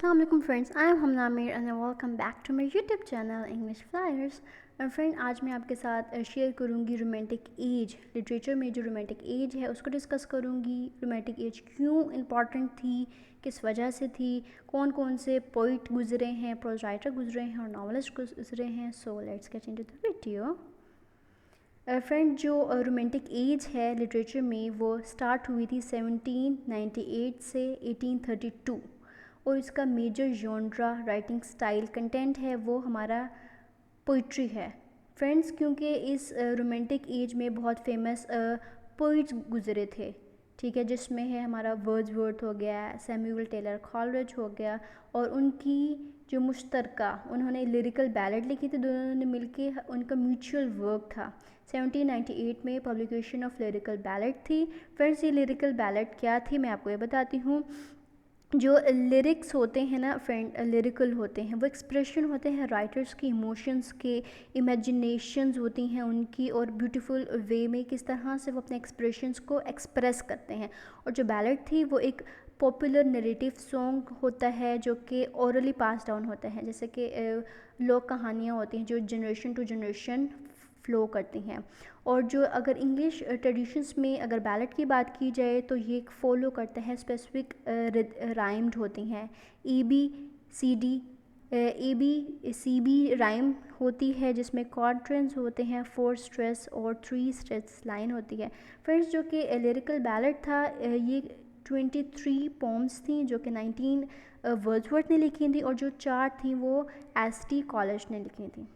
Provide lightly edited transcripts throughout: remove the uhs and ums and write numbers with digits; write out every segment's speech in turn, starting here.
अस्सलाम वालेकुम friends, I am Hamna Mir and welcome back to my YouTube channel English Flyers. Friend, आज मैं आपके साथ शेयर करूंगी रोमांटिक एज। लिटरेचर में जो रोमांटिक एज है उसको डिस्कस करूंगी। रोमांटिक एज क्यों इम्पॉर्टेंट थी, किस वजह से थी, कौन कौन से पोइट गुजरे हैं, प्रोज राइटर गुजरे हैं और नावलिस्ट गुजरे हैं। So let's get into the video. Friend, जो रोमांटिक एज है लिटरेचर में वो स्टार्ट हुई थी 1798 से 1832 और इसका major genre, writing style, content है वो हमारा पोइट्री है। फ्रेंड्स, क्योंकि इस रोमांटिक एज में बहुत फेमस पोइट्स गुजरे थे, ठीक है, जिसमें है हमारा वर्ड्सवर्थ हो गया, सैमुअल टेलर कॉलरिज हो गया, और उनकी जो मुश्तरका उन्होंने लिरिकल बैलेड लिखी थी, दोनों ने मिलके उनका म्यूचुअल वर्क था। 1798 में पब्लिकेशन ऑफ लिरिकल बैलेड थी। फ्रेंड्स, ये लिरिकल बैलेड क्या थी मैं आपको ये बताती हूँ। जो लिरिक्स होते हैं ना फ्रेंड, लिरिकल होते हैं, वो एक्सप्रेशन होते हैं राइटर्स की इमोशंस के, इमेजिनेशंस होती हैं उनकी, और ब्यूटीफुल वे में किस तरह से वो अपने एक्सप्रेशंस को एक्सप्रेस करते हैं। और जो बैलेड थी वो एक पॉपुलर नरेटिव सॉन्ग होता है जो कि ओरली पास डाउन होता है, जैसे कि लोक कहानियाँ होती हैं जो जनरेशन टू जनरेशन फ़्लो करती हैं। और जो अगर इंग्लिश ट्रेडिशंस में अगर बैलेड की बात की जाए तो ये फॉलो करता है स्पेसिफिक राइम्ड होती हैं, A B C D rhyme होती है, जिसमें क्वाड्रेंट्स होते हैं, 4 स्ट्रेस और 3 स्ट्रेस लाइन होती है। फ्रेंड्स, जो कि लिरिकल बैलेड था, ये 23 पोम्स थी जो कि 19 वर्ड्सवर्थ ने लिखी थी, और जो 4 थी वो एस.टी. कॉलेज ने लिखी थी।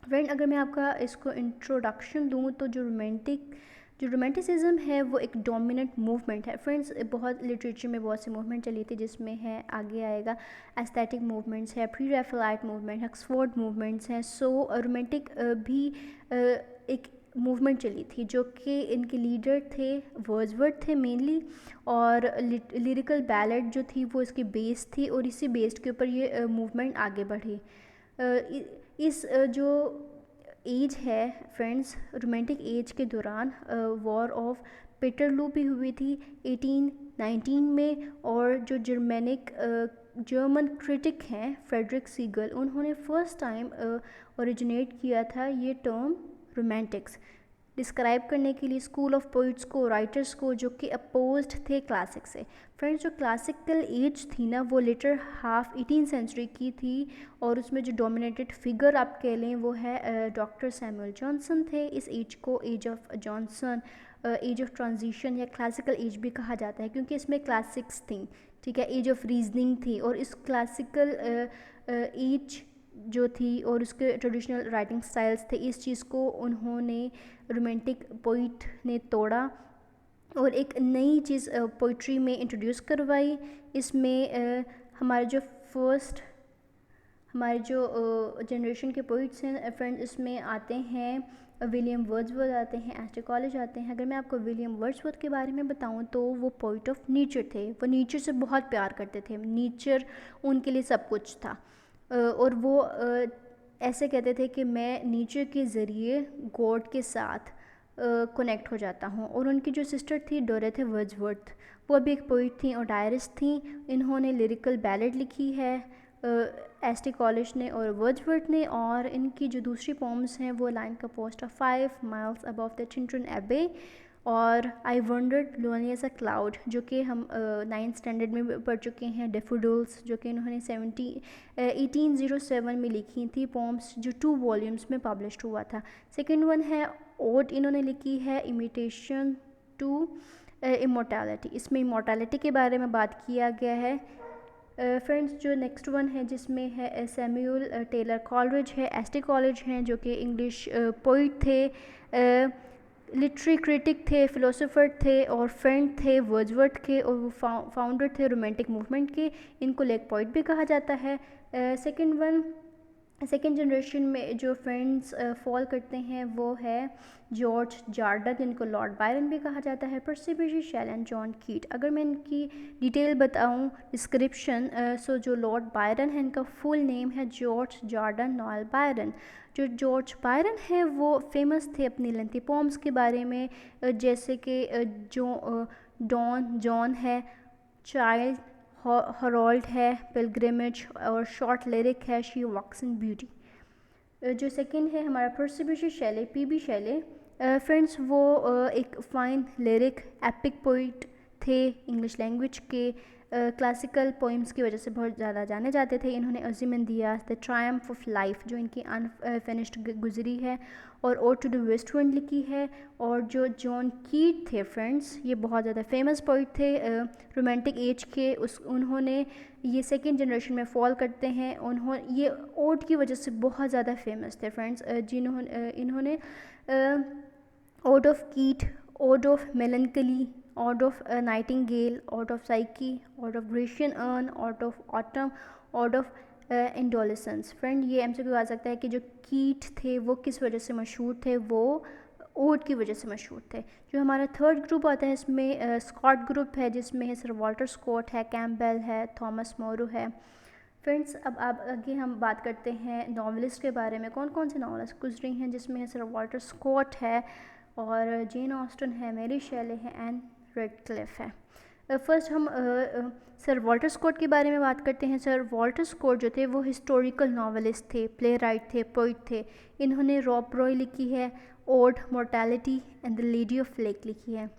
फ्रेंड, अगर मैं आपका इसको इंट्रोडक्शन दूँ तो जो रोमांटिसिज्म है वो एक डोमिनेंट मूवमेंट है। फ्रेंड्स, बहुत लिटरेचर में बहुत सी मूवमेंट चली थी, जिसमें है आगे आएगा एस्थेटिक मूवमेंट्स है, प्री रैफेलाइट मूवमेंट, ऑक्सफोर्ड मूवमेंट्स हैं। सो रोमांटिक भी एक मूवमेंट चली थी जो कि इनके लीडर थे वर्ड्सवर्थ थे मेनली, और लिरिकल बैलेड जो थी वो इसकी बेस थी, और इसी बेस के ऊपर ये मूवमेंट आगे बढ़ी। इस जो एज है फ्रेंड्स, रोमांटिक एज के दौरान वॉर ऑफ पेटरलू भी हुई थी 1819 में, और जो जर्मन क्रिटिक हैं फ्रेडरिक सीगल, उन्होंने फर्स्ट टाइम ओरिजिनेट किया था ये टर्म रोमांटिक्स डिस्क्राइब करने के लिए स्कूल ऑफ पोइट्स को, राइटर्स को, जो कि अपोज्ड थे क्लासिक से। फ्रेंड्स, जो क्लासिकल एज थी ना वो लेटर हाफ 18th सेंचुरी की थी, और उसमें जो डोमिनेटेड फिगर आप कह लें वो है डॉक्टर सैमुअल जॉनसन थे। इस एज को age of Johnson, age of transition या क्लासिकल एज भी कहा जाता है, क्योंकि इसमें क्लासिक्स थी, ठीक है, एज ऑफ रीजनिंग थी, और इस क्लासिकल एज जो थी और उसके ट्रेडिशनल राइटिंग स्टाइल्स थे, इस चीज़ को उन्होंने रोमांटिक पोइट ने तोड़ा और एक नई चीज़ पोइट्री में इंट्रोड्यूस करवाई। इसमें हमारे जो जनरेशन के पोइट्स हैं फ्रेंड्स, इसमें आते हैं विलियम वर्ड्सवर्थ, आते हैं एस.टी. कॉलेज आते हैं। अगर मैं आपको विलियम वर्ड्सवर्थ के बारे में बताऊं तो वो पोइट ऑफ नेचर थे, वो नेचर से बहुत प्यार करते थे, नेचर उनके लिए सब कुछ था, और वो ऐसे कहते थे कि मैं नेचर के ज़रिए गॉड के साथ कनेक्ट हो जाता हूँ। और उनकी जो सिस्टर थी डोरेथे वर्ड्सवर्थ, वो भी एक पोइट थी और डायरिस्ट थी। इन्होंने लिरिकल बैलेड लिखी है एस.टी. कॉलेज ने और वर्ड्सवर्थ ने, और इनकी जो दूसरी पोम्स हैं वो लाइन का post of 5 miles above the Tintern Abbey और I wandered lonely as a cloud, जो कि हम 9th स्टैंडर्ड में पढ़ चुके हैं। डेफोडिल्स, जो कि इन्होंने 1807 में लिखी थी पोम्स, जो 2 वॉल्यूम्स में पब्लिश्ड हुआ था। सेकेंड वन है ओड, इन्होंने लिखी है इमिटेशन टू इमोर्टैलिटी, इसमें इमोर्टैलिटी के बारे में बात किया गया है। फ्रेंड्स, जो नेक्स्ट वन है जिसमें है सैमुअल टेलर कॉलरिज है, एस.टी. कॉलेज हैं, जो कि इंग्लिश पोइट थे, लिटरेरी क्रिटिक थे, फ़िलोसोफ़र थे और फ्रेंड थे वर्ड्सवर्थ के, और वो फाउंडर थे रोमांटिक मूवमेंट के। इनको लेक पोइट भी कहा जाता है। सेकेंड जनरेशन में जो फ्रेंड्स फॉल करते हैं वो है जॉर्ज जार्डन, जिनको लॉर्ड बायरन भी कहा जाता है, पर्सी bysshe शैले एंड जॉन कीट। अगर मैं इनकी डिटेल बताऊं डिस्क्रिप्शन, सो जो लॉर्ड बायरन है इनका फुल नेम है जॉर्ज जार्डन नोएल बायरन। जो जॉर्ज बायरन है वो फेमस थे अपनी लेंथी पोम्स के बारे में, जैसे कि जो डॉन, जॉन है, चाइल्ड, हरोल्ड है, पिलग्रिमेज, और शॉर्ट लिरिक है शी वॉक्स इन ब्यूटी। जो सेकंड है हमारा Percy Shelley, P B. Shelley. Friends वो एक फ़ाइन लिरिक एपिक पोइट थे इंग्लिश लैंग्वेज के। क्लासिकल पोइम्स की वजह से बहुत ज़्यादा जाने जाते थे। इन्होंने Ozymandias, the triumph of life जो इनकी अनफिनिश्ड गुजरी है, और ode to the west wind लिखी है। और जो जॉन कीट थे फ्रेंड्स, ये बहुत ज़्यादा फेमस पोइट थे रोमांटिक एज के। उन्होंने ये सेकेंड जनरेशन में फॉल करते हैं। ये ओड की वजह से बहुत ज़्यादा फेमस थे फ्रेंड्स। इन्होंने ode of Keats, ode of melancholy, ode of nightingale, ode of Psyche, ode of Grecian urn, ode of autumn, ode of indolence. Friend ये एमसीक्यू आ सकता है कि जो कीट थे वो किस वजह से मशहूर थे, वो ओड की वजह से मशहूर थे। जो हमारा थर्ड ग्रुप आता है इसमें स्कॉट ग्रुप है, जिसमें है सर वॉल्टर स्कॉट है, कैम्पबेल है, थॉमस मोरो है। फ्रेंड्स अब आगे हम बात करते हैं नॉवलिस्ट के बारे में। कौन कौन से नॉवलिस्ट गुजरी हैं, जिसमें है सर वॉल्टर स्कॉट है, और जेन ऑस्टन है, मेरी शेले है, एंड रेडक्लिफ है। फर्स्ट हम सर वॉल्टर स्कॉट के बारे में बात करते हैं। सर वॉल्टर स्कॉट जो थे वो हिस्टोरिकल नॉवलिस्ट थे, प्ले राइट थे, पोइट थे। इन्होंने रॉब रॉय लिखी है, old mortality and the lady of lake लिखी है।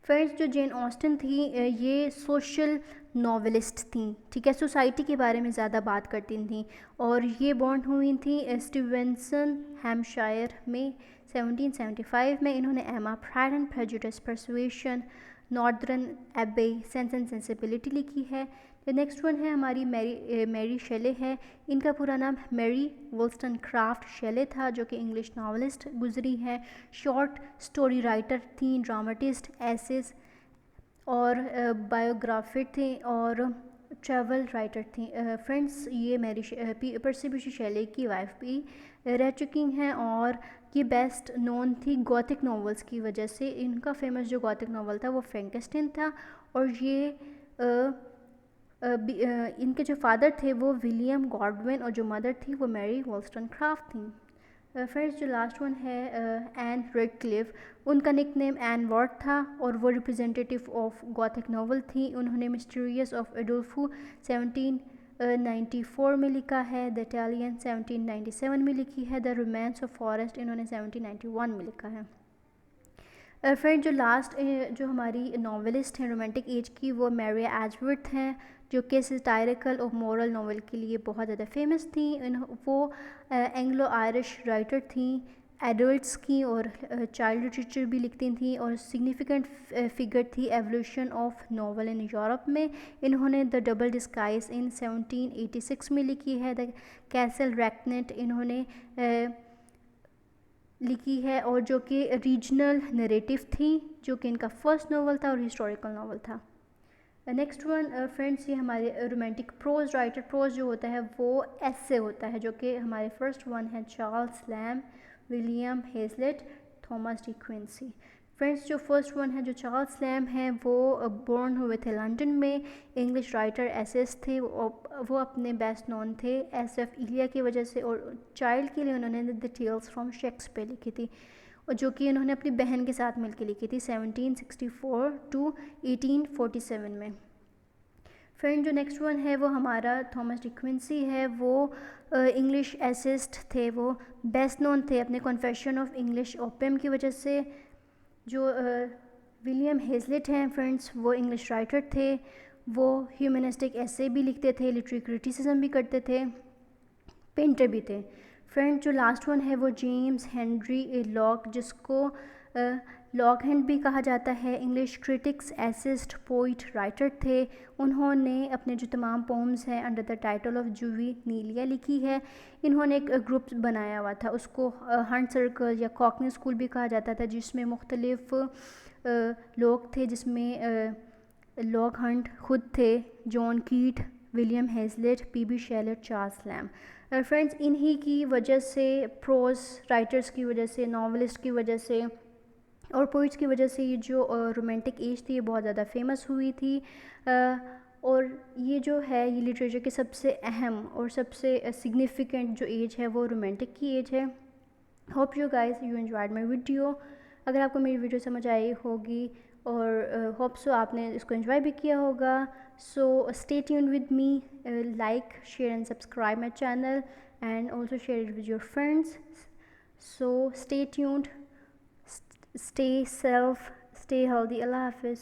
फ्रेंड्स जो जेन ऑस्टन थी ये सोशल नॉवलिस्ट थी, ठीक है, सोसाइटी के बारे में ज़्यादा बात करती थी, और ये बॉर्न हुई थी स्टीवेंसन हैम्पशायर में 1775 में। इन्होंने एमा pride and prejudice, persuasion, northern एबे, सेंस एंड सेंसिबिलिटी लिखी है। द नेक्स्ट वन है हमारी मैरी शेले है। इनका पूरा नाम मैरी वोल्स्टनक्राफ्ट शेले था, जो कि इंग्लिश नॉवलिस्ट गुजरी हैं, शॉर्ट स्टोरी राइटर थी, ड्रामेटिस्ट, एसेस और बायोग्राफर थी, और ट्रैवल राइटर थी। फ्रेंड्स ये मैरी पर्सी शेले की वाइफ भी रह चुकी हैं, और ये बेस्ट नोन थी गॉथिक नॉवेल्स की वजह से। इनका फेमस जो गॉथिक नॉवल था वो फ्रैंकेस्टाइन था, और ये इनके जो फादर थे वो विलियम गॉडविन, और जो मदर थी वो मैरी वोल्स्टनक्राफ्ट थी। फ्रेंड्स जो लास्ट वन है एन रेडक्लिफ। उनका निकनेम एन वॉर्ड था, और वो रिप्रेजेंटेटिव ऑफ गॉथिक नॉवल थी। उन्होंने मिस्टीरियस ऑफ एडोल्फो 1794 में लिखा है, द इटालियन 1797 में लिखी है, द रोमांस ऑफ फॉरेस्ट इन्होंने 1791 में लिखा है। फ्रेंड जो लास्ट जो हमारी नॉवेलिस्ट हैं रोमांटिक एज की, वो मैरिया एजवर्थ हैं, जो कि सटायरिकल और मोरल नॉवल के लिए बहुत ज़्यादा फेमस थी। वो एंग्लो आयरिश राइटर थी, एडल्ट्स की और चाइल्ड लिटरेचर भी लिखती थी, और सिग्निफिकेंट फिगर थी evolution of novel in Europe में। इन्होंने द डबल डिस्गाइज इन 1786 में लिखी है, द कैसल रैकनेट इन्होंने लिखी है, और जो कि रीजनल नरेटिव थी, जो कि इनका फर्स्ट नॉवल था और हिस्टोरिकल नॉवल था। नेक्स्ट वन फ्रेंड्स ये हमारे रोमांटिक प्रोज राइटर। प्रोज जो होता है वो एसे होता है, जो कि हमारे फर्स्ट वन है Charles Lamb, William Hazlitt, Thomas De Quincey. Friends जो फर्स्ट वन है जो चार्ल्स लैम हैं वो बोर्न हुए थे लंदन में, इंग्लिश राइटर एसेस थे। वो अपने बेस्ट नोन थे एसएफ इलिया की वजह से, और चाइल्ड के लिए उन्होंने द टेल्स फ्रॉम शेक्सपियर लिखी थी, और जो कि उन्होंने अपनी बहन के साथ मिलकर लिखी थी 1764 टू 1847 में। फ्रेंड जो नेक्स्ट वन है वो हमारा थॉमस डी क्विंसी है। वो इंग्लिश एसिस्ट थे, वो बेस्ट नोन थे अपने कॉन्फेशन ऑफ इंग्लिश ओपियम की वजह से। जो विलियम हेजलेट हैं फ्रेंड्स, वो इंग्लिश राइटर थे, वो ह्यूमनिस्टिक ऐसे भी लिखते थे, लिटरेरी क्रिटिसिज्म भी करते थे, पेंटर भी थे। फ्रेंड जो लास्ट वन है वो जेम्स हेनरी लॉक, जिसको लॉकहैंड भी कहा जाता है, English critics, assist, poet, writer थे। उन्होंने अपने जो तमाम पोम्स हैं अंडर द टाइटल ऑफ जुवेनिलिया लिखी है। इन्होंने एक ग्रुप बनाया हुआ था, उसको हंट सर्कल या कॉकनी स्कूल भी कहा जाता था, जिसमें मुख्तलिफ लोग थे, जिसमें लॉक हंट खुद थे, जॉन कीट, William Hazlett, PB. शेले, Charles lamb. Friends इन्हीं की वजह से, प्रोज राइटर्स की वजह से, नॉवलिस्ट की वजह से और पोइट्स की वजह से ये जो रोमांटिक एज थी ये बहुत ज़्यादा फेमस हुई थी। और ये जो है ये लिटरेचर के सबसे अहम और सबसे सिग्निफिकेंट जो एज है वो रोमांटिक की एज है। Hope you guys you enjoyed my video. अगर आपको मेरी वीडियो समझ आई होगी और होप सो आपने इसको एंजॉय भी किया होगा. So stay tuned with me, like share and subscribe my channel and also share it with your friends. So stay tuned, stay safe, stay healthy. Allah Hafiz.